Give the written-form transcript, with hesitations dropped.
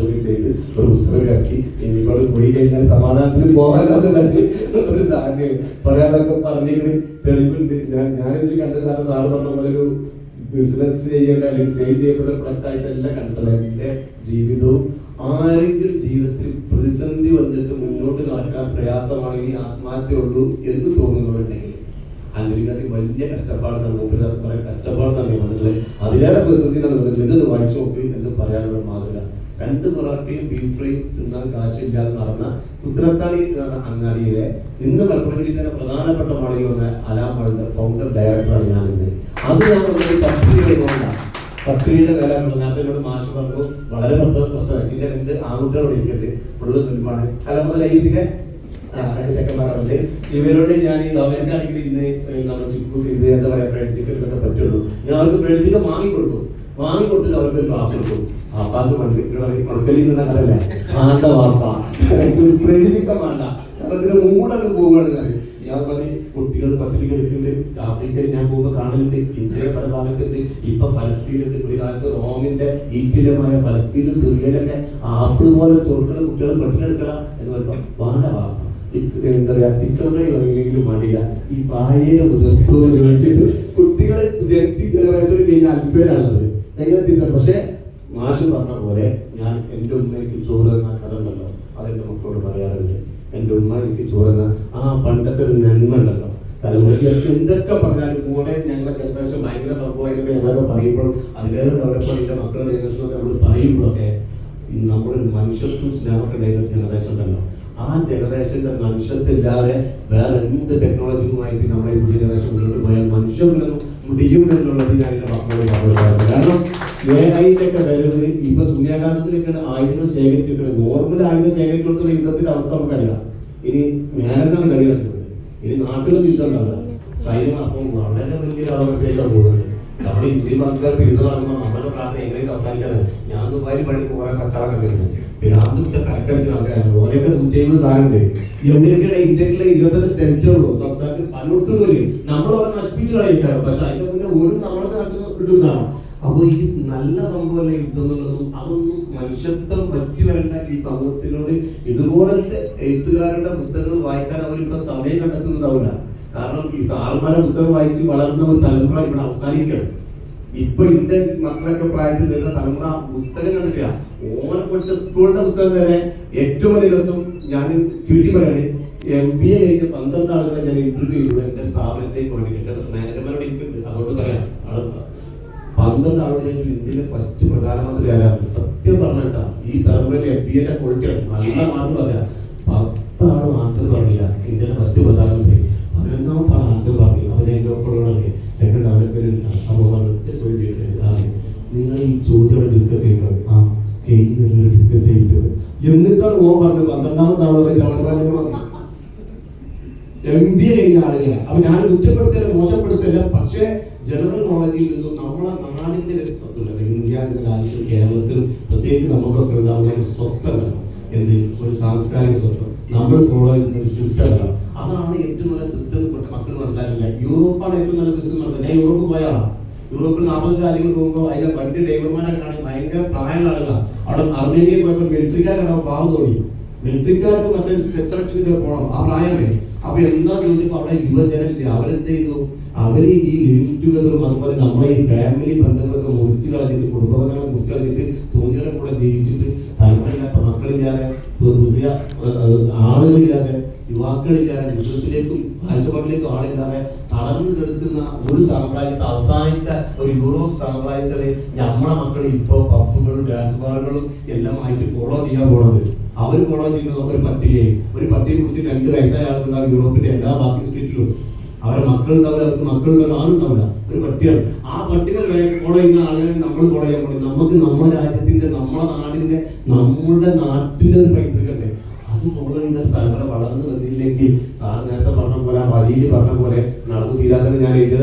തർജ്ജമ ചെയ്ത് ഒരു പുസ്തകം ഇറക്കി. ഇനിയിപ്പോൾ പോയി കഴിഞ്ഞാൽ സമാധാനത്തിന് പോകാനുള്ളതുണ്ടെങ്കിൽ ഒരു ധാന്യം പറയാനൊക്കെ പറഞ്ഞിങ്ങനെ തെളിവുണ്ട്. ഞാനിതിൽ കണ്ടതാണ് സാറ് പറഞ്ഞ പോലെ ഒരു ബിസിനസ് ചെയ്യേണ്ട അല്ലെങ്കിൽ സെയിൽ ചെയ്യപ്പെട്ട പ്രൊഡക്റ്റ് ആയിട്ടല്ല കണ്ടിട്ടുള്ളത്. എൻ്റെ ജീവിതവും ആരെങ്കിലും ജീവിതത്തിൽ പ്രതിസന്ധി വന്നിട്ട് മുന്നോട്ട് നടക്കാൻ പ്രയാസമാണെങ്കിൽ ആത്മഹത്യയുള്ളൂ എന്ന് തോന്നുന്നവരുണ്ടെങ്കിൽ അതിനെക്കാട്ടി വലിയ കഷ്ടപ്പാട് പറയാൻ കഷ്ടപ്പാട് തന്നെ വന്നിട്ടുള്ളത്. അതിലേറെ പ്രതിസന്ധി വന്നിട്ടില്ല. ഇതൊന്ന് വായിച്ചു നോക്ക് എന്ന് പറയാനുള്ള മാതൃക. 2 പൊറോട്ടയും ബീഫ് ഫ്രൈയും തിന്നാൻ കാശില്ലാതെ നടന്ന ഉത്തരത്താണി അങ്ങാടിയിലെ ഇന്ന് മലപ്പുറം തന്നെ പ്രധാനപ്പെട്ട മാളിക വന്ന അലാമളുടെ ഫൗണ്ടർ ഡയറക്ടറാണ് ഞാൻ ഇന്ന്. അത് ഞാൻ പത്രിയുടെ വില നേരത്തെ മാഷ് പറഞ്ഞു. വളരെ പ്രശ്നം. ഇതിന്റെ 2 ആൺകുട്ടികളോട് ഇരിക്കട്ടെ ഫുള്ള് തുല്യമാണ്. അല്ല ഐസിലെ 2 ചെക്കന്മാരുണ്ട്. ഇവരോട് ഞാൻ അവർക്കാണെങ്കിൽ ഇന്ന് നമ്മൾ ചിക്കു ഇത് എന്താ പറയാ ബ്രെഡ് ചിക്കൻ ഇതൊക്കെ പറ്റുള്ളൂ. ഞാൻ അവർക്ക് ബ്രെഡ് ചിക്കൻ വാങ്ങിക്കൊടുത്തിട്ട് അവർക്ക് ഒരു ക്ലാസ് കൊടുക്കും. അപ്പാക്ക് മണക്കലിൽ നിന്ന കഥല്ലേ വേണ്ട വാപ്പ ബ്രെഡ് ചിക്കൻ വേണ്ട, കാരണം ഇതിന് മൂടൊക്കെ പോവുകയാണ്. ഞാൻ പറഞ്ഞ് കുട്ടികൾ പട്ടിണി എടുക്കുന്നുണ്ട്. ആഫ്രിക്കയിൽ ഞാൻ പോകുമ്പോൾ കാണുന്നുണ്ട്. ഇന്ത്യയിലെ പല ഭാഗത്തുണ്ട്. ഇപ്പൊ ഫലസ്തീനുണ്ട്. ഒരു കാലത്ത് റോമിന്റെ ഈറ്റിലമായ ഫലസ്തീനും സിറിയയിലൊക്കെ ആപ്പിൾ പോലെ ചൊറുക്കള കുട്ടികൾ പട്ടിണി എടുക്കണം എന്ന് പറയുമ്പോൾ വേണ്ട വാപ്പ എന്താ പറയാ ചിക്കൻ ഫ്രൈ വന്നെങ്കിലും മടിയില്ല. ഈ പായയെ വെച്ചിട്ട് കുട്ടികളെ ജെൻസി ജനറേഷൻ കഴിഞ്ഞാൽ അൽഫേലാണത് എങ്ങനെ തിന്നണം. പക്ഷെ മാഷ് പറഞ്ഞ പോലെ ഞാൻ എൻ്റെ ഉമ്മയ്ക്ക് ചോറ് തന്ന കഥ ഉണ്ടല്ലോ, അതെൻ്റെ മക്കളോട് പറയാറുണ്ട്. എൻ്റെ ഉമ്മ എനിക്ക് ചോറുന്ന ആ പണ്ടത്തെ ഒരു നന്മ ഉണ്ടല്ലോ തലമുറയ്ക്ക് എന്തൊക്കെ പറഞ്ഞാലും മോനെ ഞങ്ങളെ ജനറേഷൻ ഭയങ്കര സംഭവമായിട്ട് ഞങ്ങളൊക്കെ പറയുമ്പോൾ അതിലേറെ ഡെവലപ്മെന്റിന്റെ മക്കളുടെ ജനറേഷനൊക്കെ നമ്മൾ പറയുമ്പോഴൊക്കെ നമ്മളൊരു മനുഷ്യത്വം സ്നേഹമൊക്കെ ഉണ്ടായിരുന്ന ജനറേഷൻ ഉണ്ടല്ലോ. ആ ജനറേഷന്റെ മനുഷ്യത്തില്ലാതെ വേറെ എന്ത് ടെക്നോളജിയുമായിട്ട് നമ്മുടെ പുതിയ ജനറേഷൻ മുന്നോട്ട് പോയാൽ മനുഷ്യൻ മുടിയും എന്നുള്ളത് ഞാൻ എൻ്റെ മക്കളോട് പറഞ്ഞു. കാരണം AI-ന്റെ വരവ് ഇപ്പൊ ശൂന്യാകാശത്തിലേക്കാണ് ആയുധങ്ങൾ ശേഖരിച്ചിട്ടുള്ളത്. നോർമൽ ആയുധം ശേഖരിച്ചിട്ടുള്ള യുദ്ധത്തിന്റെ അവസ്ഥ നമുക്കറിയാം. ഇനി മേലത്താണ് കളി നടക്കുന്നത്. ഇനി നാട്ടിലും യുദ്ധം ഉണ്ടാവില്ല. സൈന്യം അപ്പം വളരെ വലിയൊരു അപകടത്തിലേക്കാണ് പോകുന്നത്. നമ്മുടെ ഇന്ത്യൻ പാകിസ്ഥാൻ യുദ്ധം നടക്കുമ്പോൾ നമ്മുടെ പ്രാർത്ഥന എങ്ങനെയൊക്കെ അവസാനിക്കാതെ ഞാൻ ദുബായിൽ പണിക്ക് കുറെ കച്ചവടം കണ്ടിട്ടുണ്ട്. പിരാന്ത് കറക്റ്റടിച്ച് നടക്കാറുണ്ട്. ഓരോക്കെ 150 സാധനമുണ്ട്. ഇന്ത്യയിലെ 22 സ്റ്റേറ്റുള്ളൂ. സംസ്ഥാനത്തിൽ പലയിടത്തും പോലും നമ്മൾ ഓരോ നശിപ്പിച്ച് കളയിക്കാറ്. പക്ഷെ അതിന്റെ മുന്നേ ഒരു നമ്മുടെ നാട്ടിൽ കിട്ടുന്നതാണ്. അപ്പോൾ ഈ നല്ല സംഭവമല്ല യുദ്ധം എന്നുള്ളതും അതൊന്നും മനുഷ്യത്വം പറ്റി വരേണ്ട ഈ സമൂഹത്തിനോട് ഇതുപോലത്തെ എഴുത്തുകാരുടെ പുസ്തകങ്ങൾ വായിക്കാൻ അവരിപ്പോ സമയം കണ്ടെത്തുന്നുണ്ടാവില്ല. കാരണം ഈ സാറുമാരെ പുസ്തകം വായിച്ച് വളർന്ന ഒരു തലമുറ ഇവിടെ അവസാനിക്കുകയാണ്. ഇപ്പൊ എന്റെ മക്കളൊക്കെ പ്രായത്തിൽ വരുന്ന തലമുറ പുസ്തകം കണ്ടില്ല. ഓനെ പഠിച്ച സ്കൂളിന്റെ പുസ്തകം തന്നെ ഏറ്റവും വലിയ രസം ഞാൻ ചുരുക്കി പറയാണ്. MBA കഴിഞ്ഞ 12 ആളുകളെ ഞാൻ ഇന്റർവ്യൂ ചെയ്തു എന്റെ സ്ഥാപനത്തേക്ക് വേണ്ടിയിട്ട്. എന്റെ മാനേജർമാരോട് എനിക്കുണ്ട്, അതുകൊണ്ട് പറയാം. 12 ആളുകൾ ഇന്ത്യയിലെ ഫസ്റ്റ് പ്രധാനമന്ത്രി ആരാണ് സത്യം പറഞ്ഞിട്ടാ. ഈ തലമുറയിൽ MBA ക്വാളിറ്റിയാണ്, നല്ല മാർക്ക് പറയാം. 10 ആളും ആൻസർ പറഞ്ഞില്ല. ഇന്ത്യയിലെ ഫസ്റ്റ് പ്രധാനമന്ത്രി 11ാമത്തെ ആൾ ആൻസർ പറഞ്ഞു. അവൻ എന്റെ ഒപ്പമുള്ളവരെ സെക്കൻഡ് അവരുടെ പേര് അപ്പോൾ നിങ്ങൾ ഈ ചോദ്യം ഡിസ്കസ് ചെയ്യുന്നത് ഡിസ്കസ് ചെയ്തിട്ട് എന്നിട്ടാണ് ഓ പറഞ്ഞു 12ാമത്തെ ആളുകളെ MBA കഴിഞ്ഞ ആളുകളെ. അപ്പൊ ഞാൻ കുറ്റപ്പെടുത്തില്ല, മോശപ്പെടുത്തില്ല. പക്ഷേ ജനറൽ നോളജിൽ നിന്നും നമ്മളെ നാടിന്റെ സ്വത്തുണ്ട്. ഇന്ത്യ എന്ന രാജ്യത്തും കേരളത്തിലും പ്രത്യേകിച്ച് നമുക്കൊക്കെ ഉണ്ടാവുന്ന സ്വത്തല്ല. എന്ത് ഒരു സാംസ്കാരിക സ്വത്ത് നമ്മൾ ഫോളോ ചെയ്യുന്ന ഒരു സിസ്റ്റം ഉണ്ടാവും. അതാണ് ഏറ്റവും നല്ല സിസ്റ്റം. മക്കൾ മനസ്സിലാക്കില്ല. യൂറോപ്പാണ് ഏറ്റവും നല്ല സിസ്റ്റം നടത്തുന്നത്. ഞാൻ യൂറോപ്പ് പോയ ആളാണ്. യൂറോപ്പിൽ 40 രാജ്യങ്ങൾ പോകുമ്പോൾ അതിലെ വണ്ടി ഡ്രൈവർമാരൊക്കെ കാണാൻ ഭയങ്കര പ്രായമുള്ള ആളുകളാണ്. അവിടെ അർമേനിയയിൽ പോയപ്പോൾ മിലിറ്ററിക്കാരുണ്ടാവും. പാവം തോന്നി. മിലിറ്ററിക്കാർക്ക് മറ്റേ സ്ട്രെച്ചറൊക്കെ പോകണം, ആ പ്രായമല്ലേ. അപ്പൊ എന്താ ചോദിച്ചപ്പോ അവിടെ യുവജനല്ലേ അവരെന്ത് ചെയ്തു? അവര് ഈ ലിവിങ് ടുഗദറും അതുപോലെ നമ്മളെ ഈ ഫാമിലി ബന്ധങ്ങളൊക്കെ മുറിച്ചു കളഞ്ഞിട്ട് കുടുംബബന്ധങ്ങളെ മുറിച്ചു കളഞ്ഞിട്ട് തോന്നിയവരെ കൂടെ ജീവിച്ചിട്ട് തലമുറയില്ലാത്ത മക്കളില്ലാതെ പുതിയ ആളുകളില്ലാതെ യുവാക്കളില്ലാതെ ബിസിനസ്സിലേക്കും കാഴ്ചപ്പാടിലേക്കും ആളില്ലാതെ തളർന്നു കിടക്കുന്ന ഒരു സാമ്രാജ്യത്തെ അവസാനിച്ച ഒരു യൂറോപ്പ് സാമ്രാജ്യത്തില് നമ്മളെ മക്കൾ ഇപ്പൊ പബ്ബുകളും ഡാൻസ് ബാറുകളും എല്ലാം ആയിട്ട് ഫോളോ ചെയ്യാൻ പോണത്. അവർ ഫോളോ ചെയ്യുന്നത് ഒരു പട്ടികയെ കുറിച്ച് 2 വയസ്സായ ആൾക്കുണ്ടാവും യൂറോപ്പിന്റെ എല്ലാ ബാക്കി സ്ട്രീറ്റിലും. അവരുടെ മക്കളുണ്ടാവില്ല, അവർക്ക് മക്കളുണ്ടാവില്ല, ആളുണ്ടാവില്ല. ഒരു പട്ടികയാണ്. ആ പട്ടിക ഫോളോ ചെയ്യുന്ന ആളുകളെ നമ്മൾ ഫോളോ ചെയ്യാൻ പറ്റും. നമുക്ക് നമ്മുടെ രാജ്യത്തിന്റെ, നമ്മുടെ നാടിന്റെ, നമ്മുടെ നാട്ടിന്റെ ഒരു പൈതൃകമുണ്ട്. അത് ഫോളോ ചെയ്യുന്ന തലമുറ വളർന്നു വന്നില്ലെങ്കിൽ സാർ നേരത്തെ പറഞ്ഞ പോലെ, വലിയ പറഞ്ഞ പോലെ നടന്നു തീരാത്തത് ഞാൻ എഴുതിയത്